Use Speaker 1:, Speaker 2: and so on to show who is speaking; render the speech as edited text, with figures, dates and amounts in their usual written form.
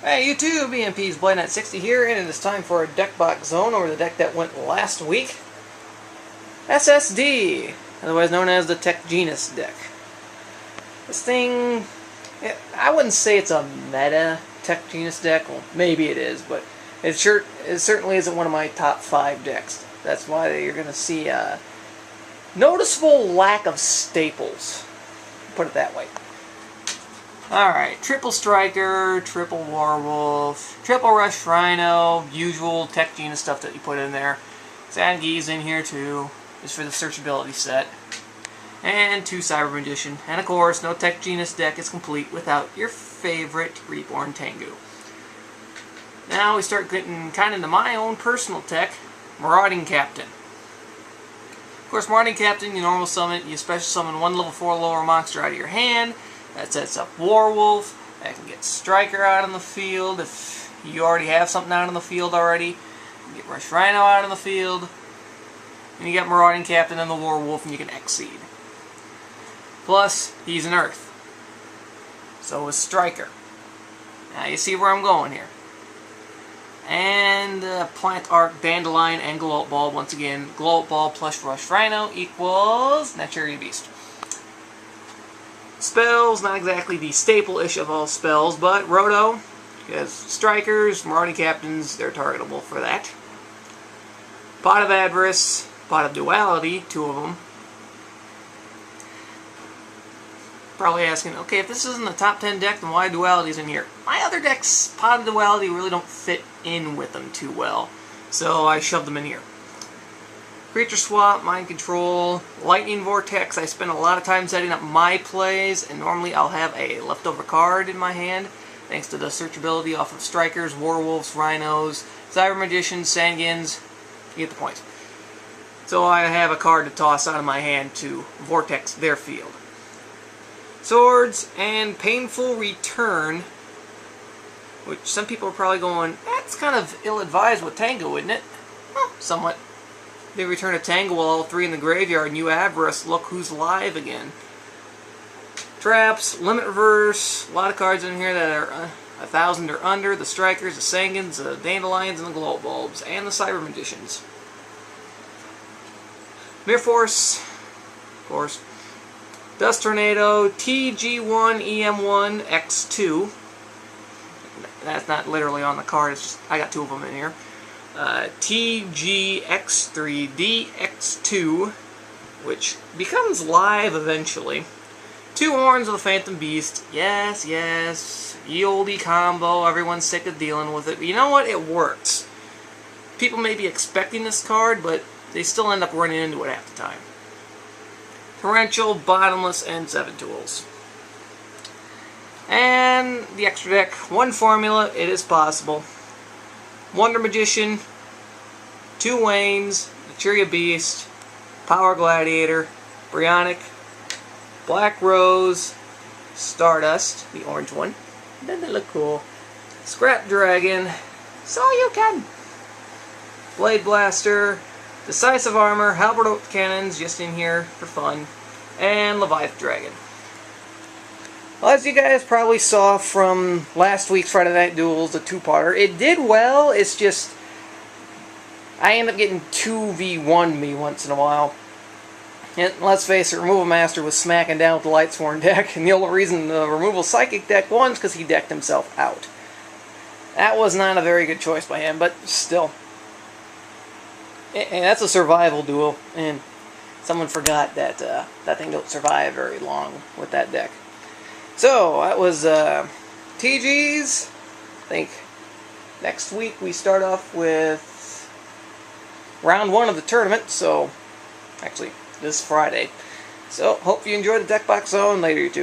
Speaker 1: Hey YouTube, EMP's BladeKnight60 here, and it is time for a deck box zone over the deck that went last week. SSD, otherwise known as the Tech Genus deck. This thing, I wouldn't say it's a meta Tech Genus deck. Well, maybe it is, but it certainly isn't one of my top 5 decks. That's why you're going to see a noticeable lack of staples. Put it that way. Alright, triple striker, triple werewolf, triple rush rhino, usual Tech Genus stuff that you put in there. Zangief's in here too, just for the searchability set. And 2 Cyber Magician. And of course, no Tech Genus deck is complete without your favorite Reborn Tengu. Now we start getting kind of into my own personal tech, Marauding Captain. Of course, Marauding Captain, you normal summon, you special summon 1 level 4 lower monster out of your hand. That sets up Werewolf. That can get Striker out on the field if you already have something out on the field already. You can get Rush Rhino out on the field. And you got Marauding Captain and the Werewolf, and you can Exceed. Plus, he's an Earth. So is Striker. Now you see where I'm going here. And Plant Arc, Dandelion, and Glow Up Ball. Once again, Glow Up Ball plus Rush Rhino equals Natural Beast. Spells, not exactly the staple-ish of all spells, but Roto, because Strikers, Marauding Captains, they're targetable for that. Pot of Avarice, Pot of Duality, 2 of them. Probably asking, okay, if this isn't the top 10 deck, then why Duality's in here? My other decks, Pot of Duality, really don't fit in with them too well, so I shoved them in here. Creature Swap, Mind Control, Lightning Vortex. I spend a lot of time setting up my plays, and normally I'll have a leftover card in my hand, thanks to the searchability off of Strikers, Werewolves, Rhinos, Cyber Magicians, Sanguins. You get the point. So I have a card to toss out of my hand to Vortex their field. Swords and Painful Return, which some people are probably going, that's kind of ill-advised with Tango, isn't it? Well, somewhat. They return a Tango while all 3 in the graveyard, and you Avarice, look who's live again. Traps, Limit Reverse, a lot of cards in here that are 1,000 or under, the Strikers, the Sanguins, the Dandelions, and the Glow Bulbs, and the Cyber Magicians. Mirror Force, of course. Dust Tornado, TG1, EM1, X2. That's not literally on the card, it's just, I got 2 of them in here. TGX3DX2, which becomes live eventually. 2 Horns of the Phantom Beast. Yes, yes. Ye olde combo. Everyone's sick of dealing with it. But you know what? It works. People may be expecting this card, but they still end up running into it half the time. Torrential, Bottomless, and 7 Tools. And the extra deck. 1 formula. It is possible. Wonder Magician, 2 Waynes, the Cheerio Beast, Power Gladiator, Brionic, Black Rose, Stardust, the orange one. Doesn't it look cool? Scrap Dragon, so you can. Blade Blaster, Decisive Armor, Halberd Cannons, just in here for fun, and Leviathan Dragon. Well, as you guys probably saw from last week's Friday Night Duels, the 2-parter, it did well. It's just, I end up getting 2v1 me once in a while. And let's face it, Removal Master was smacking down with the Lightsworn deck, and the only reason the Removal Psychic deck won is because he decked himself out. That was not a very good choice by him, but still. And that's a survival duel, and someone forgot that that thing don't survive very long with that deck. So, that was TG's. I think next week we start off with round 1 of the tournament, so actually this Friday. So, hope you enjoyed the deck box zone. Later, YouTube.